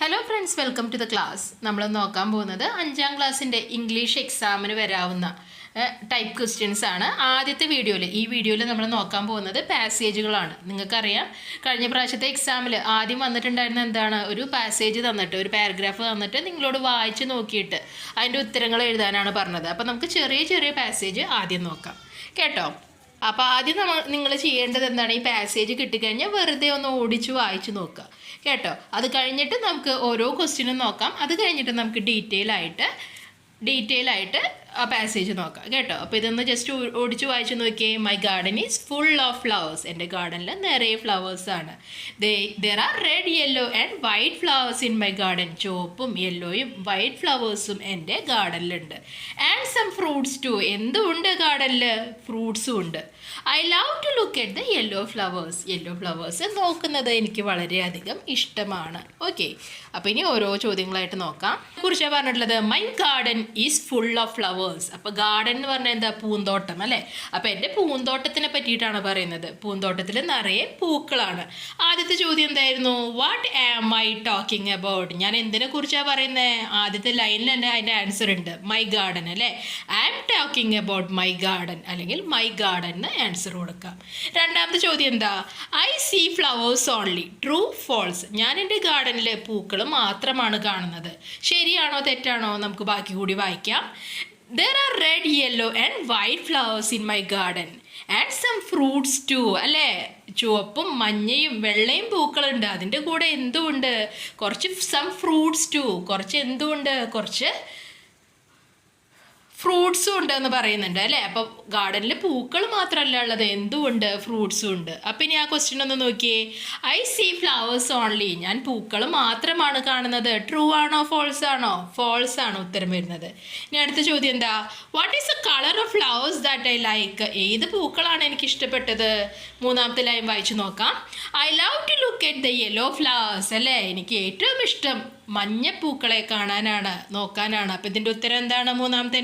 Hello friends, welcome to the class. നമ്മൾ നോക്കാൻ പോകുന്നത് 5ാം ക്ലാസ്സിൻ്റെ ഇംഗ്ലീഷ് എക്സാമിന് വരാവുന്ന ടൈപ്പ് ക്വസ്റ്റ്യൻസ് ആണ്. ആദ്യത്തെ ഈ വീഡിയോയിൽ നമ്മൾ നോക്കാൻ പോകുന്നത് പാസേജുകളാണ്. നിങ്ങൾക്കറിയാം, കഴിഞ്ഞ പ്രാവശ്യത്തെ എക്സാമിൽ ആദ്യം വന്നിട്ടുണ്ടായിരുന്ന എന്താണ്, ഒരു പാസേജ് തന്നിട്ട് ഒരു പാരഗ്രാഫ് തന്നിട്ട് നിങ്ങളോട് വായിച്ച് നോക്കിയിട്ട് അതിൻ്റെ ഉത്തരങ്ങൾ എഴുതാനാണ് പറഞ്ഞത്. അപ്പോൾ നമുക്ക് ചെറിയ ചെറിയ പാസേജ് ആദ്യം നോക്കാം കേട്ടോ. അപ്പോൾ ആദ്യം നിങ്ങൾ ചെയ്യേണ്ടത് എന്താണ്, ഈ പാസേജ് കിട്ടിക്കഴിഞ്ഞാൽ വെറുതെ ഒന്ന് ഓടിച്ച് വായിച്ച് നോക്കുക കേട്ടോ. അത് കഴിഞ്ഞിട്ട് നമുക്ക് ഓരോ ക്വസ്റ്റ്യനും നോക്കാം. അത് കഴിഞ്ഞിട്ട് നമുക്ക് ഡീറ്റെയിൽ ആയിട്ട് ആ പാസേജ് നോക്കാം കേട്ടോ. അപ്പോൾ ഇതൊന്ന് ജസ്റ്റ് ഓടിച്ച് വായിച്ച് നോക്കിയേ. My garden is full of flowers. എൻ്റെ ഗാർഡനിൽ നിറയെ ഫ്ലവേഴ്സാണ്. There are red, yellow and white flowers in my garden. ചുവപ്പും യെല്ലോയും വൈറ്റ് ഫ്ലവേഴ്സും എൻ്റെ ഗാർഡനിലുണ്ട്. And some fruits too. എന്തുണ്ട് ഗാർഡനിൽ? ഫ്രൂട്ട്സും ഉണ്ട്. I love to look at the yellow flowers. Yellow flowers നോക്കുന്നത് എനിക്ക് വളരെയധികം ഇഷ്ടമാണ്. ഓക്കെ, അപ്പോൾ ഇനി ഓരോ ചോദ്യങ്ങളായിട്ട് നോക്കാം. കുറിച്ചാണ് പറഞ്ഞിട്ടുള്ളത്, my garden is full of flowers. അപ്പോൾ ഗാർഡൻ എന്ന് പറഞ്ഞാൽ എന്താ? പൂന്തോട്ടം അല്ലേ. അപ്പോൾ എൻ്റെ പൂന്തോട്ടത്തിനെ പറ്റിയിട്ടാണ് പറയുന്നത്. പൂന്തോട്ടത്തിൽ നിറയെ പൂക്കളാണ്. ആദ്യത്തെ ചോദ്യം എന്തായിരുന്നു? What am I talking about? ഞാൻ എന്തിനെ കുറിച്ചാണ് പറയുന്നത്? ആദ്യത്തെ ലൈനിൽ തന്നെ അതിൻ്റെ ആൻസർ ഉണ്ട്, മൈ ഗാർഡൻ അല്ലേ. I am talking about my garden, അല്ലെങ്കിൽ മൈ ഗാർഡൻ ആൻസർ കൊടുക്കാം. രണ്ടാമത്തെ ചോദ്യം എന്താ? I see flowers only. True, false? ഞാൻ എൻ്റെ ഗാർഡനിൽ പൂക്കൾ മാത്രമാണ് കാണുന്നത്. ശരിയാണോ തെറ്റാണോ? നമുക്ക് ബാക്കി കൂടി വായിക്കാം. There are red, yellow and white flowers in my garden and some fruits too. അല്ലേ, ചുവപ്പും മഞ്ഞയും വെള്ളയും പൂക്കളുണ്ട്. അതിൻ്റെ കൂടെ എന്തുണ്ട്? കുറച്ച് some fruits too. കുറച്ച് എന്തുണ്ട്? കുറച്ച് ഫ്രൂട്ട്സും ഉണ്ട് എന്ന് പറയുന്നുണ്ട് അല്ലേ. അപ്പോൾ ഗാർഡനിൽ പൂക്കൾ മാത്രമല്ല ഉള്ളത്, എന്തുമുണ്ട്? ഫ്രൂട്ട്സും ഉണ്ട്. അപ്പം ഇനി ആ ക്വസ്റ്റ്യൻ ഒന്ന് നോക്കിയേ. I see flowers only. ഞാൻ പൂക്കൾ മാത്രമാണ് കാണുന്നത്. ട്രൂ ആണോ ഫോൾസ് ആണോ? ഫോൾസ് ആണ് ഉത്തരം വരുന്നത്. ഇനി അടുത്ത ചോദ്യം എന്താ? What is the colour of flowers that I like? ഏത് പൂക്കളാണ് എനിക്ക് ഇഷ്ടപ്പെട്ടത്? മൂന്നാമത്തെ ലൈൻ വായിച്ചു നോക്കാം. I love to look at the yellow flowers അല്ലേ. എനിക്ക് ഏറ്റവും ഇഷ്ടം മഞ്ഞപ്പൂക്കളെ നോക്കാനാണ്. അപ്പം ഇതിൻ്റെ ഉത്തരം എന്താണ്? മൂന്നാമത്തെ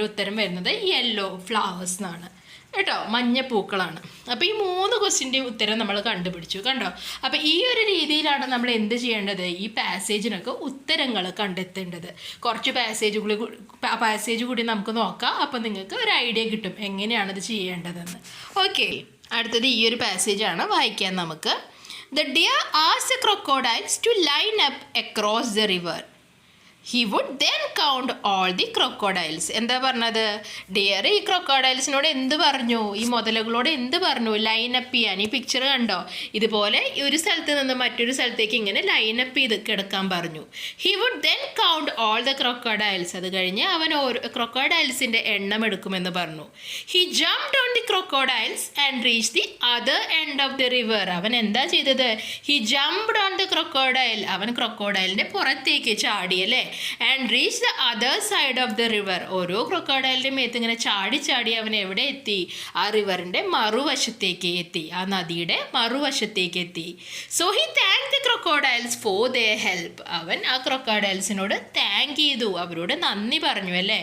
ഉത്തരം വരുന്നത് യെല്ലോ ഫ്ലവേഴ്സ് എന്നാണ് കേട്ടോ, മഞ്ഞപ്പൂക്കളാണ്. അപ്പോൾ ഈ 3 ക്വസ്റ്റ്യൻ്റെ ഉത്തരം നമ്മൾ കണ്ടുപിടിച്ചു കണ്ടോ. അപ്പോൾ ഈ ഒരു രീതിയിലാണ് നമ്മൾ എന്ത് ചെയ്യേണ്ടത്? ഈ പാസേജിനൊക്കെ ഉത്തരങ്ങൾ കണ്ടെത്തേണ്ടത്. കുറച്ച് പാസേജ് കൂടി നമുക്ക് നോക്കാം. അപ്പോൾ നിങ്ങൾക്ക് ഒരു ഐഡിയ കിട്ടും എങ്ങനെയാണിത് ചെയ്യേണ്ടതെന്ന്. ഓക്കെ, അടുത്തത് ഈ ഒരു പാസേജാണ് വായിക്കാൻ നമുക്ക്. The deer asked the crocodiles to line up across the river. He would then count all the crocodiles. എന്താ പറഞ്ഞത്? ഡിയർ ഈ ക്രൊക്കോഡൈൽസിനോട് എന്ത് പറഞ്ഞു? ഈ മുതലകളോട് എന്ത് പറഞ്ഞു? ലൈനപ്പ് ചെയ്യാൻ. ഈ പിക്ചർ കണ്ടോ, ഇതുപോലെ ഒരു സ്ഥലത്ത് നിന്ന് മറ്റൊരു സ്ഥലത്തേക്ക് ഇങ്ങനെ ലൈനപ്പ് ചെയ്ത് കിടക്കാൻ പറഞ്ഞു. He would then count all the crocodiles. അത് കഴിഞ്ഞ് അവൻ ഓരോ ക്രൊക്കോഡൈൽസിൻ്റെ എണ്ണം എടുക്കുമെന്ന് പറഞ്ഞു. He jumped on the crocodiles and reach the other end of the river. അവൻ എന്താ ചെയ്തത്? He jumped on the crocodile. അവൻ ക്രൊക്കോഡൈലിൻ്റെ പുറത്തേക്ക് ചാടി അല്ലേ. And reach the other side of the river. ഓരോ ക്രൊക്കോഡൈലിൻ്റെ മേത്ത് ഇങ്ങനെ ചാടി അവൻ എവിടെ എത്തി? ആ റിവറിൻ്റെ മറുവശത്തേക്ക് എത്തി, ആ നദിയുടെ മറുവശത്തേക്ക് എത്തി. So he thank the crocodiles for their help. അവൻ ആ ക്രൊക്കോഡൈൽസിനോട് താങ്ക് ചെയ്തു, അവരോട് നന്ദി പറഞ്ഞു അല്ലേ.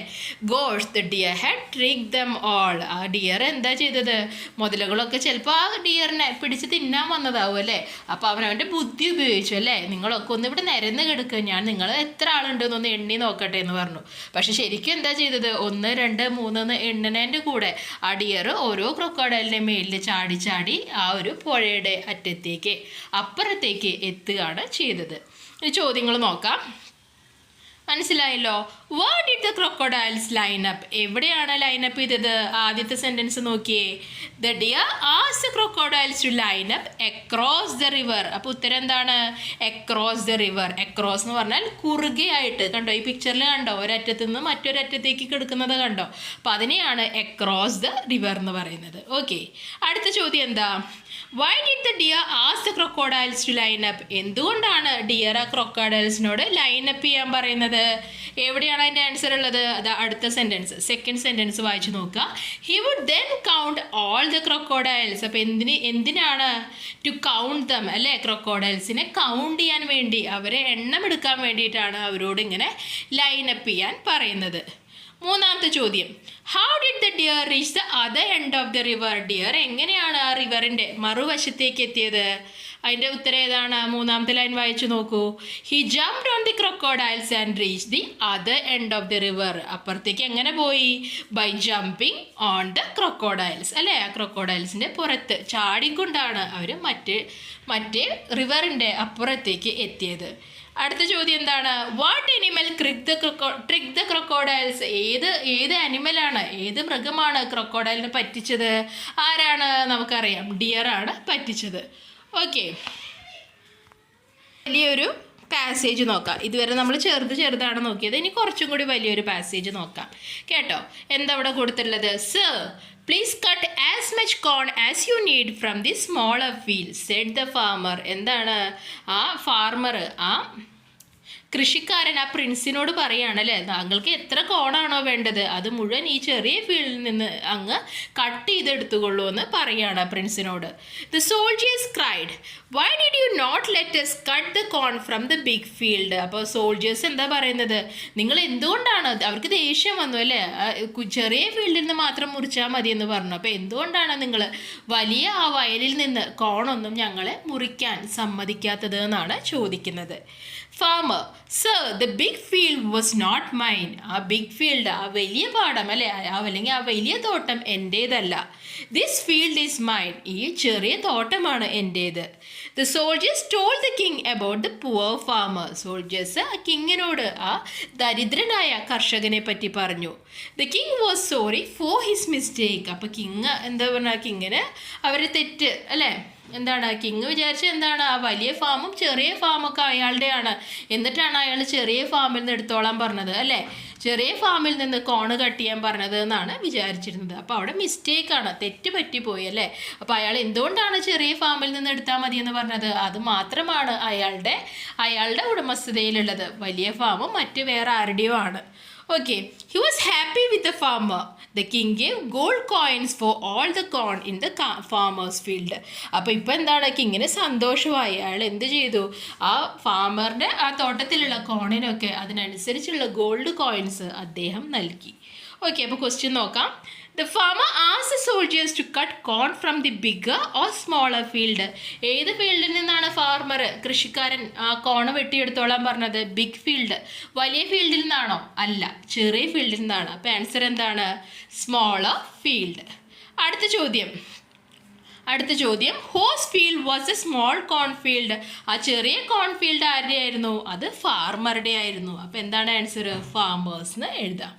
Gosh, the deer had tricked them all. ആ ഡിയർ എന്താ ചെയ്തത്? മുതലകളൊക്കെ ചിലപ്പോൾ ആ ഡിയറിനെ പിടിച്ച് തിന്നാൻ വന്നതാവും അല്ലേ. അപ്പോൾ അവൻ്റെ ബുദ്ധി ഉപയോഗിച്ചു അല്ലേ. നിങ്ങളൊക്കെ ഒന്ന് ഇവിടെ നിരന്ന് കിടക്കുക, ഞാൻ നിങ്ങൾ എത്ര ആളുണ്ട് ഒന്ന് എണ്ണി നോക്കട്ടെ എന്ന് പറഞ്ഞു. പക്ഷെ ശരിക്കും എന്താ ചെയ്തത്? 1, 2, 3 എണ്ണനേൻ്റെ കൂടെ ആ ഡിയർ ഓരോ ക്രൊക്കോഡൈലിൻ്റെ മേലിൽ ചാടി ആ ഒരു പുഴയുടെ അപ്പുറത്തേക്ക് എത്തുകയാണ് ചെയ്തത്. ചോദ്യങ്ങൾ നോക്കാം. മനസ്സിലായല്ലോ. What did the crocodiles line up? എവിടെയാണ് ലൈനപ്പ് ചെയ്തത്? ആദ്യത്തെ സെൻറ്റൻസ് നോക്കിയേ. The deer asked the crocodiles to line up across the river. അപ്പോൾ ഉത്തരം എന്താണ്? Across the river. അക്രോസ് എന്ന് പറഞ്ഞാൽ കുറുകെയായിട്ട്. കണ്ടോ, ഈ പിക്ചറിൽ കണ്ടോ, ഒരറ്റത്ത് നിന്ന് മറ്റൊരറ്റത്തേക്ക് കിടക്കുന്നത് കണ്ടോ. അപ്പോൾ അതിനെയാണ് അക്രോസ് ദ റിവർ എന്ന് പറയുന്നത്. ഓക്കെ, അടുത്ത ചോദ്യം എന്താ? Why did the deer asked the crocodiles to line up? എന്തുകൊണ്ടാണ് ഡിയർ ആ ക്രൊക്കോഡൈൽസിനോട് ലൈനപ്പ് ചെയ്യാൻ പറയുന്നത്? എവിടെയാണ് അതിൻ്റെ ആൻസർ ഉള്ളത്? അത് അടുത്ത സെൻറ്റൻസ്, സെക്കൻഡ് സെൻറ്റൻസ് വായിച്ചു നോക്കുക. He would then count all the crocodiles. അപ്പോൾ എന്തിനാണ്? ടു കൗണ്ട് ദം അല്ലേ. ക്രൊക്കോഡൈൽസിനെ കൗണ്ട് ചെയ്യാൻ വേണ്ടി, അവരെ എണ്ണം എടുക്കാൻ വേണ്ടിയിട്ടാണ് അവരോട് ഇങ്ങനെ ലൈനപ്പ് ചെയ്യാൻ പറയുന്നത്. മൂന്നാമത്തെ ചോദ്യം, how did the dear reach the other end of the river? Dear എങ്ങനെയാണ് ആ റിവറിൻ്റെ മറുവശത്തേക്ക് എത്തിയത്? അതിൻ്റെ ഉത്തരം ഏതാണ്? മൂന്നാമത്തെ ലൈൻ വായിച്ചു നോക്കൂ. He jumped on the crocodiles and reach the other end of the river. അപ്പുറത്തേക്ക് എങ്ങനെ പോയി? By jumping on the crocodiles അല്ലേ? ആ ക്രൊക്കോഡൈൽസിൻ്റെ പുറത്ത് ചാടിക്കൊണ്ടാണ് അവർ മറ്റേ റിവറിൻ്റെ അപ്പുറത്തേക്ക് എത്തിയത്. അടുത്ത ചോദ്യം എന്താണ്? What animal trick the crocodiles? ഏത് അനിമലാണ്, ഏത് മൃഗമാണ് ക്രൊക്കോഡൈലിനെ പറ്റിച്ചത്? ആരാണ്? നമുക്കറിയാം, ഡിയർ ആണ് പറ്റിച്ചത്. ഓക്കെ, വലിയൊരു പാസേജ് നോക്കാം. ഇതുവരെ നമ്മൾ ചെറുതാണ് നോക്കിയത്, ഇനി കുറച്ചും കൂടി വലിയൊരു പാസേജ് നോക്കാം കേട്ടോ. എന്താ അവിടെ കൊടുത്തിട്ടുള്ളത്? Sir please cut as much corn as you need from the smaller field said the farmer. എന്താണ് ആ ഫാർമർ, ആ കൃഷിക്കാരൻ ആ പ്രിൻസിനോട് പറയാണ് അല്ലേ, താങ്കൾക്ക് എത്ര കോണാണോ വേണ്ടത് അത് മുഴുവൻ ഈ ചെറിയ ഫീൽഡിൽ നിന്ന് അങ്ങ് കട്ട് ചെയ്തെടുത്തുകൊള്ളൂ എന്ന് പറയാണ് പ്രിൻസിനോട്. The soldiers cried why did you not let us cut the corn from the big field. അപ്പോൾ സോൾജിയേഴ്സ് എന്താ പറയുന്നത്? നിങ്ങൾ എന്തുകൊണ്ടാണ്, അവർക്ക് ദേഷ്യം വന്നു അല്ലേ, ചെറിയ ഫീൽഡിൽ നിന്ന് മാത്രം മുറിച്ചാൽ മതി എന്ന് പറഞ്ഞു. അപ്പോൾ എന്തുകൊണ്ടാണ് നിങ്ങൾ വലിയ ആ വയലിൽ നിന്ന് കോണൊന്നും ഞങ്ങളെ മുറിക്കാൻ സമ്മതിക്കാത്തത് എന്നാണ് ചോദിക്കുന്നത്. Farmer sir the big field was not mine. ആ ബിഗ് ഫീൽഡ്, ആ വലിയ പാടം അല്ലേ, അല്ലെങ്കിൽ ആ വലിയ തോട്ടം എൻ്റേതല്ല. This field is mine. ഈ ചെറിയ തോട്ടമാണ് എൻ്റേത്. The soldiers told the king about the poor farmer. Soldiers ആ കിങ്ങിനോട്, ആ ദരിദ്രനായ കർഷകനെ പറ്റി പറഞ്ഞു. The king was sorry for his mistake. അപ്പോൾ കിങ് എന്താ പറഞ്ഞാൽ, കിങ്ങിന് അവരെ തെറ്റ് അല്ലേ, എന്താണ് കിങ് വിചാരിച്ചത് എന്താണ്, ആ വലിയ ഫാമും ചെറിയ ഫാമൊക്കെ അയാളുടെയാണ്, എന്നിട്ടാണ് അയാൾ ചെറിയ ഫാമിൽ നിന്ന് എടുത്തോളാൻ പറഞ്ഞത് അല്ലേ, ചെറിയ ഫാമിൽ നിന്ന് കോണ് കട്ട് ചെയ്യാൻ പറഞ്ഞത് എന്നാണ് വിചാരിച്ചിരുന്നത്. അപ്പോൾ അവിടെ മിസ്റ്റേക്കാണ്, തെറ്റ് പറ്റിപ്പോയി അല്ലേ. അപ്പോൾ അയാൾ എന്തുകൊണ്ടാണ് ചെറിയ ഫാമിൽ നിന്ന് എടുത്താൽ മതി എന്ന് പറഞ്ഞത്? അത് മാത്രമാണ് അയാളുടെ ഉടമസ്ഥതയിലുള്ളത്. വലിയ ഫാമും മറ്റ് വേറെ ആരുടെയോ ആണ്. Okay, he was happy with the farmer. The king gave gold coins for all the corn in the farmer's field. അപ്പോൾ ഇപ്പോൾ എന്താണ്, കിങ്ങിന് സന്തോഷമായി. അയാൾ എന്ത് ചെയ്തു? ആ ഫാമറിൻ്റെ ആ തോട്ടത്തിലുള്ള കോണിനൊക്കെ അതിനനുസരിച്ചുള്ള ഗോൾഡ് കോയിൻസ് അദ്ദേഹം നൽകി. ഓക്കെ, അപ്പോൾ ക്വസ്റ്റ്യൻ നോക്കാം. The farmer asked the soldiers to cut corn from the bigger or smaller field. ഏത് ഫീൽഡിൽ നിന്നാണ് ഫാർമർ, കൃഷിക്കാരൻ ആ കോണ് വെട്ടിയെടുത്തോളാൻ പറഞ്ഞത്? ബിഗ് ഫീൽഡ്, വലിയ ഫീൽഡിൽ നിന്നാണോ? അല്ല, ചെറിയ ഫീൽഡിൽ നിന്നാണ്. അപ്പോൾ ആൻസർ എന്താണ്? Smaller field. അടുത്ത ചോദ്യം ഹോസ് ഫീൽഡ് വാസ് എ സ്മോൾ കോൺഫീൽഡ്. ആ ചെറിയ കോൺഫീൽഡ് ആരുടെ ആയിരുന്നു? അത് ഫാർമറുടെ ആയിരുന്നു. അപ്പോൾ എന്താണ് ആൻസർ? ഫാമേഴ്സ് എന്ന് എഴുതാം.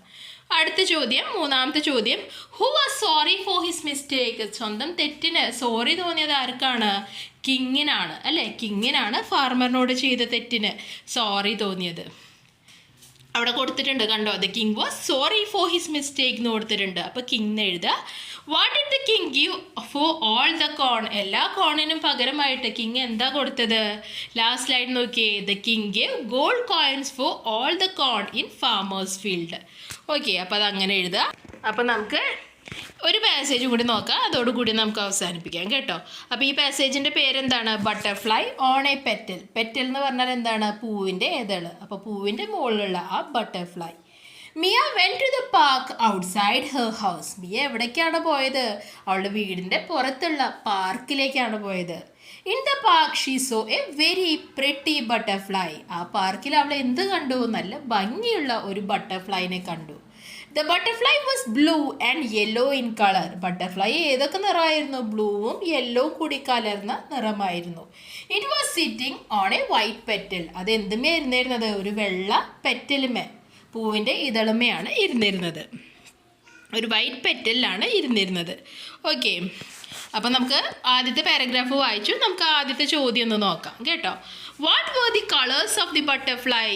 മൂന്നാമത്തെ ചോദ്യം who was sorry for his mistake. സ്വന്തം തെറ്റിന് സോറി തോന്നിയത് ആർക്കാണ്? കിങ്ങിനാണ് അല്ലേ. കിങ്ങിനാണ് ഫാർമറിനോട് ചെയ്ത തെറ്റിന് സോറി തോന്നിയത്. അവിടെ കൊടുത്തിട്ടുണ്ട് കണ്ടോ, the king was sorry for his mistake എന്ന് കൊടുത്തിട്ടുണ്ട്. അപ്പോൾ കിങ് എഴുതുക. What did the king give for all the corn. എല്ലാ കോണിനും പകരമായിട്ട് കിങ് എന്താ കൊടുത്തത്? ലാസ്റ്റ് സ്ലൈഡ് നോക്കിയേ. The king give gold coins for all the corn in farmers field. Okay, അപ്പോൾ അത് അങ്ങനെ എഴുതുക. അപ്പോൾ നമുക്ക് ഒരു പാസേജ് കൂടി നോക്കാം, അതോടുകൂടി നമുക്ക് അവസാനിപ്പിക്കാം കേട്ടോ. അപ്പോൾ ഈ പാസേജിൻ്റെ പേരെന്താണ്? Butterfly on a petal. Petal എന്ന് പറഞ്ഞാൽ എന്താണ്? പൂവിൻ്റെ ഇതൾ. അപ്പോൾ പൂവിൻ്റെ മുകളിലുള്ള ആ butterfly. Mia went to the park outside her house. Mia എവിടേക്കാണ് പോയത്? അവളുടെ വീടിൻ്റെ പുറത്തുള്ള പാർക്കിലേക്കാണ് പോയത്. In the park she saw a very pretty butterfly. ആ പാർക്കിൽ അവൾ എന്ത് കണ്ടു? നല്ല ഭംഗിയുള്ള ഒരു ബട്ടർഫ്ലൈനെ കണ്ടു. The butterfly was blue and yellow in colour. Butterfly ഏതൊക്കെ നിറമായിരുന്നു? ബ്ലൂവും യെല്ലോ കൂടി കലർന്ന നിറമായിരുന്നു. It was sitting on a white petal. അത് എന്തുമേ ഇരുന്നിരുന്നത്? ഒരു വെള്ള പെറ്റലുമേ, പൂവിൻ്റെ ഇതളുമയാണ് ഇരുന്നിരുന്നത്. ഒരു വൈറ്റ് പെറ്റലിലാണ് ഇരുന്നിരുന്നത്. ഓക്കെ, അപ്പം നമുക്ക് ആദ്യത്തെ പാരഗ്രാഫ് വായിച്ചു. നമുക്ക് ആദ്യത്തെ ചോദ്യം ഒന്ന് നോക്കാം കേട്ടോ. What were the colours of the butterfly.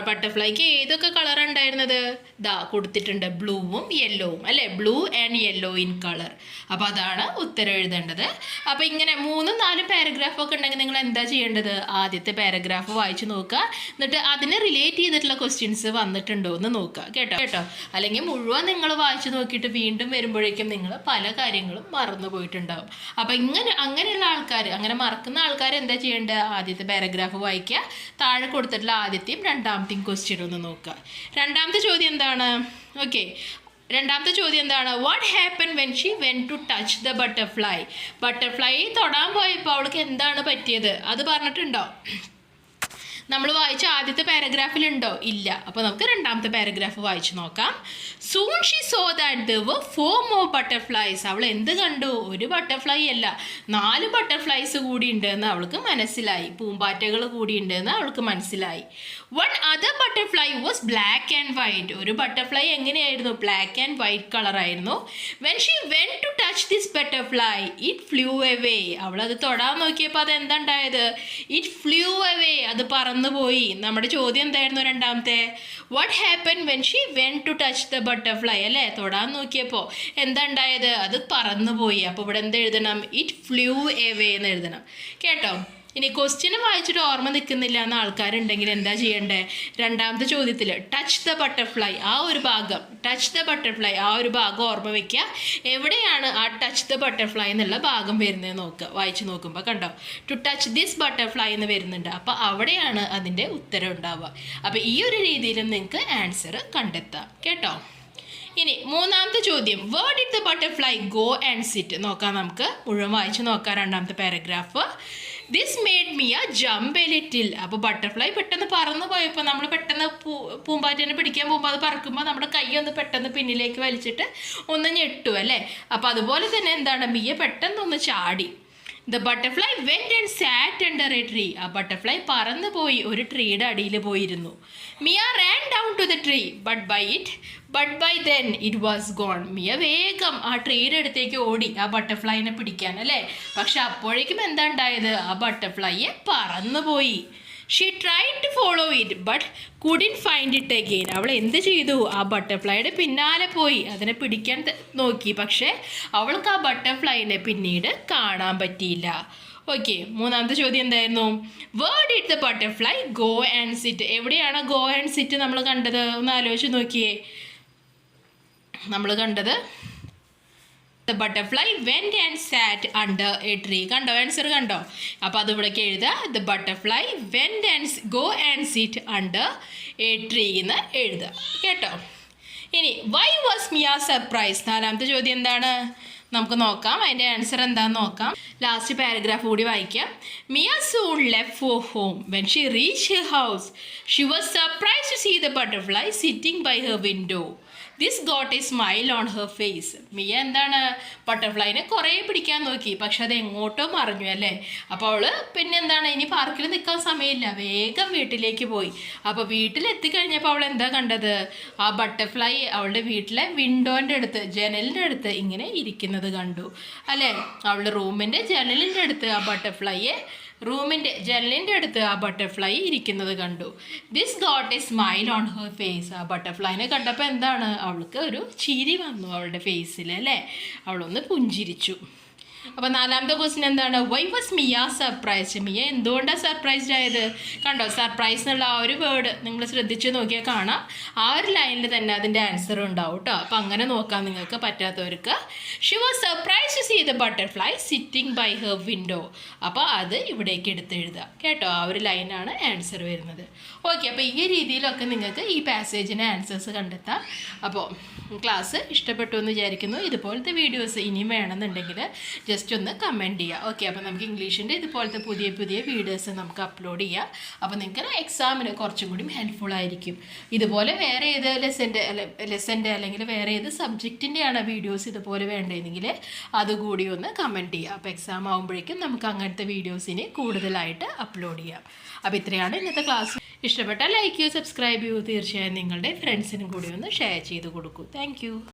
ബട്ടർഫ്ലൈക്ക് ഏതൊക്കെ കളർ ഉണ്ടായിരുന്നത്? ദാ കൊടുത്തിട്ടുണ്ട്, ബ്ലൂവും യെല്ലോവും അല്ലേ. Blue and yellow in colour. അപ്പോൾ അതാണ് ഉത്തരം എഴുതേണ്ടത്. അപ്പോൾ ഇങ്ങനെ 3-4 പാരഗ്രാഫൊക്കെ ഉണ്ടെങ്കിൽ നിങ്ങൾ എന്താ ചെയ്യേണ്ടത്? ആദ്യത്തെ പാരഗ്രാഫ് വായിച്ച് നോക്കുക, എന്നിട്ട് അതിനെ റിലേറ്റ് ചെയ്തിട്ടുള്ള ക്വസ്റ്റ്യൻസ് വന്നിട്ടുണ്ടോ എന്ന് നോക്കുക കേട്ടോ. അല്ലെങ്കിൽ മുഴുവൻ നിങ്ങൾ വായിച്ച് നോക്കിയിട്ട് വീണ്ടും വരുമ്പോഴേക്കും നിങ്ങൾ പല കാര്യങ്ങളും മറന്നു പോയിട്ടുണ്ടാവും. അപ്പോൾ അങ്ങനെയുള്ള ആൾക്കാർ, അങ്ങനെ മറക്കുന്ന ആൾക്കാർ എന്താ ചെയ്യേണ്ടത്? ആദ്യത്തെ പാരഗ്രാഫ് വായിക്കുക, താഴെ കൊടുത്തിട്ടുള്ള ആദ്യത്തെയും രണ്ടാമത്തെയും ക്വസ്റ്റ്യൻ ഒന്ന് നോക്കുക. രണ്ടാമത്തെ ചോദ്യം എന്താണ്? ഓക്കെ, രണ്ടാമത്തെ ചോദ്യം എന്താണ്? What happen when she went to touch the butterfly? Butterfly തൊടാൻ പോയപ്പോൾ അവൾക്ക് എന്താണ് പറ്റിയത്? അത് പറഞ്ഞിട്ടുണ്ടോ? നമ്മൾ വായിച്ച ആദ്യത്തെ പാരഗ്രാഫിലുണ്ടോ? ഇല്ല. അപ്പോൾ നമുക്ക് രണ്ടാമത്തെ പാരഗ്രാഫ് വായിച്ചു നോക്കാം. Soon she saw that there were 4 more butterflies. അവൾ എന്ത് കണ്ടു? ഒരു ബട്ടർഫ്ലൈ അല്ല, 4 ബട്ടർഫ്ലൈസ് കൂടി ഉണ്ടെന്ന് അവൾക്ക് മനസ്സിലായി. പൂമ്പാറ്റകൾ കൂടി ഉണ്ടെന്ന് അവൾക്ക് മനസ്സിലായി. One other butterfly was black and white. ഒരു ബട്ടർഫ്ലൈ എങ്ങനെയായിരുന്നു? ബ്ലാക്ക് ആൻഡ് വൈറ്റ് കളറായിരുന്നു. When she went to touch this butterfly it flew away. അവളത് തൊടാൻ നോക്കിയപ്പോൾ അത് എന്താണ്ടായത്? It flew away. അത് പറന്നുപോയി. നമ്മുടെ ചോദ്യം എന്തായിരുന്നു രണ്ടാമത്തെ? What happen when she went to touch the butterfly അല്ലേ? തൊടാൻ നോക്കിയപ്പോൾ എന്താ ഉണ്ടായത്? അത് പറന്നുപോയി. അപ്പോൾ ഇവിടെ എന്ത് എഴുതണം? ഇറ്റ് ഫ്ലൂ അവേ എന്ന് എഴുതണം. കേട്ടോ? ഇനി ക്വസ്റ്റ്യൻ വായിച്ചിട്ട് ഓർമ്മ നിൽക്കുന്നില്ല എന്ന ആൾക്കാരുണ്ടെങ്കിൽ എന്താ ചെയ്യണ്ടേ? രണ്ടാമത്തെ ചോദ്യത്തിൽ ടച്ച് ദ ബട്ടർഫ്ലൈ ആ ഒരു ഭാഗം, ടച്ച് ദ ബട്ടർഫ്ലൈ ആ ഒരു ഭാഗം ഓർമ്മ വയ്ക്കുക. എവിടെയാണ് ആ ടച്ച് ദ ബട്ടർഫ്ലൈ എന്നുള്ള ഭാഗം വരുന്നത് നോക്കുക. വായിച്ച് നോക്കുമ്പോൾ കണ്ടോ, ടു ടച്ച് ദിസ് ബട്ടർഫ്ലൈ എന്ന് വരുന്നുണ്ട്. അപ്പോൾ അവിടെയാണ് അതിൻ്റെ ഉത്തരം ഉണ്ടാവുക. അപ്പോൾ ഈ ഒരു രീതിയിലും നിങ്ങൾക്ക് ആൻസർ കണ്ടെത്താം. കേട്ടോ? ഇനി മൂന്നാമത്തെ ചോദ്യം, where did the butterfly go and sit? നോക്കാം, നമുക്ക് മുഴുവൻ വായിച്ച് നോക്കാം. രണ്ടാമത്തെ paragraph. This made Mia jump a little. അപ്പോൾ ബട്ടർഫ്ലൈ പെട്ടെന്ന് പറന്നു പോയപ്പോൾ നമ്മൾ പെട്ടെന്ന് പൂമ്പാറ്റേനെ പിടിക്കാൻ പോകുമ്പോൾ അത് പറക്കുമ്പോൾ നമ്മുടെ കൈ ഒന്ന് പെട്ടെന്ന് പിന്നിലേക്ക് വലിച്ചിട്ട് ഒന്ന് ഞെട്ടു അല്ലേ? അപ്പോൾ അതുപോലെ തന്നെ എന്താണ്, മിയ പെട്ടെന്നൊന്ന് ചാടി. The butterfly went and sat under a tree. ആ ബട്ടർഫ്ലൈ പറന്നു പോയി ഒരു ട്രീയുടെ അടിയിൽ പോയിരുന്നു. Mia ran down to the tree but by then it was gone. Mia വേഗം ആ ട്രീയുടെ അടുത്തേക്ക് ഓടി ആ ബട്ടർഫ്ലൈനെ പിടിക്കാൻ അല്ലേ? പക്ഷെ അപ്പോഴേക്കും എന്താ ഉണ്ടായത്? ആ ബട്ടർഫ്ലൈയെ പറന്നുപോയി. She tried to follow it but couldn't find it again. അവൾ എന്ത് ചെയ്തു? ആ ബട്ടർഫ്ലൈയുടെ പിന്നാലെ പോയി അതിനെ പിടിക്കാൻ നോക്കി. പക്ഷേ അവൾക്ക് ആ ബട്ടർഫ്ലൈനെ പിന്നീട് കാണാൻ പറ്റിയില്ല. ഓക്കെ, മൂന്നാമത്തെ ചോദ്യം എന്തായിരുന്നു? Where did the butterfly go and sit? എവിടെയാണ് ഗോ ആൻഡ് സിറ്റ് നമ്മൾ കണ്ടത്? ഒന്ന് ആലോചിച്ച് നോക്കിയേ. നമ്മൾ കണ്ടത് the butterfly went and sat under a tree. കണ്ടോ? ആൻസർ കണ്ടോ? അപ്പോൾ അത് ഇവിടേക്ക് എഴുതുക. The butterfly went and go and sit under a tree എന്ന് എഴുതുക. കേട്ടോ? ഇനി വൈ വാസ് മിയ സർപ്രൈസ്? നാലാമത്തെ ചോദ്യം എന്താണ്? നമുക്ക് നോക്കാം അതിൻ്റെ ആൻസർ എന്താണെന്ന് നോക്കാം. ലാസ്റ്റ് പാരഗ്രാഫ് കൂടി വായിക്കാം. Mia soon left for home. When she reach her house she was surprise to see the butterfly sitting by her window. This got a smile on her face. Mia എന്താണ്, ബട്ടർഫ്ലൈനെ കുറേ പിടിക്കാൻ നോക്കി, പക്ഷെ അത് എങ്ങോട്ടോ മറിഞ്ഞു അല്ലേ? അപ്പോൾ അവൾ പിന്നെ എന്താണ്, ഇനി പാർക്കിൽ നിൽക്കാൻ സമയമില്ല, വേഗം വീട്ടിലേക്ക് പോയി. അപ്പോൾ വീട്ടിലെത്തിക്കഴിഞ്ഞപ്പോൾ അവൾ എന്താ കണ്ടത്? ആ ബട്ടർഫ്ലൈ അവളുടെ വീട്ടിലെ വിൻഡോൻ്റെ അടുത്ത്, ജനലിൻ്റെ അടുത്ത് ഇങ്ങനെ ഇരിക്കുന്നത് കണ്ടു അല്ലേ? അവളുടെ റൂമിൻ്റെ ജനലിൻ്റെ അടുത്ത് ആ ബട്ടർഫ്ലൈയെ ജനലിൻ്റെ അടുത്ത് ആ ബട്ടർഫ്ലൈ ഇരിക്കുന്നത് കണ്ടു. This got a smile on her face. ആ ബട്ടർഫ്ലൈനെ കണ്ടപ്പോൾ എന്താണ്, അവൾക്ക് ഒരു ചിരി വന്നു അവളുടെ ഫേസിൽ അല്ലേ? അവളൊന്ന് പുഞ്ചിരിച്ചു. അപ്പോൾ നാലാമത്തെ ക്വസ്റ്റ്യൻ എന്താണ്? Why was Mia surprised? Mia എന്തുകൊണ്ടാണ് സർപ്രൈസ്ഡ് ആയത്? കണ്ടോ, സർപ്രൈസ് എന്നുള്ള ആ ഒരു വേർഡ് നിങ്ങൾ ശ്രദ്ധിച്ച് നോക്കിയാൽ കാണാം, ആ ഒരു ലൈനിൽ തന്നെ അതിൻ്റെ ആൻസർ ഉണ്ടാവും കേട്ടോ. അപ്പോൾ അങ്ങനെ നോക്കാം നിങ്ങൾക്ക് പറ്റാത്തവർക്ക്. She was surprised to see the butterfly sitting by her window. അപ്പോൾ അത് ഇവിടേക്ക് എടുത്തെഴുതുക കേട്ടോ. ആ ഒരു ലൈനാണ് ആൻസർ വരുന്നത്. ഓക്കെ, അപ്പോൾ ഈ രീതിയിലൊക്കെ നിങ്ങൾക്ക് ഈ പാസേജിന് ആൻസേഴ്സ് കണ്ടെത്താം. അപ്പോൾ ക്ലാസ് ഇഷ്ടപ്പെട്ടു എന്ന് വിചാരിക്കുന്നു. ഇതുപോലത്തെ വീഡിയോസ് ഇനിയും വേണമെന്നുണ്ടെങ്കിൽ ജസ്റ്റ് ഒന്ന് കമൻറ്റ് ചെയ്യുക. ഓക്കെ, അപ്പോൾ നമുക്ക് ഇംഗ്ലീഷിൻ്റെ ഇതുപോലത്തെ പുതിയ വീഡിയോസ് നമുക്ക് അപ്ലോഡ് ചെയ്യാം. അപ്പോൾ നിങ്ങൾക്ക് എക്സാമിന് കുറച്ചും കൂടി ഹെൽപ്ഫുൾ ആയിരിക്കും. ഇതുപോലെ വേറെ ഏത് ലെസൻ്റെ അല്ലെങ്കിൽ വേറെ ഏത് സബ്ജക്റ്റിൻ്റെയാണ് വീഡിയോസ് ഇതുപോലെ വേണ്ടതെങ്കിൽ അതുകൂടി ഒന്ന് കമൻറ്റ് ചെയ്യുക. അപ്പോൾ എക്സാം ആകുമ്പോഴേക്കും നമുക്ക് അങ്ങനത്തെ വീഡിയോസിന് കൂടുതലായിട്ട് അപ്ലോഡ് ചെയ്യാം. അപ്പോൾ ഇത്രയാണ് ഇന്നത്തെ ക്ലാസ്. ഇഷ്ടപ്പെട്ടാൽ ലൈക്ക് ചെയ്യൂ, സബ്സ്ക്രൈബ് ചെയ്യൂ. തീർച്ചയായും നിങ്ങളുടെ ഫ്രണ്ട്സിനും കൂടി ഒന്ന് ഷെയർ ചെയ്ത് കൊടുക്കൂ. താങ്ക്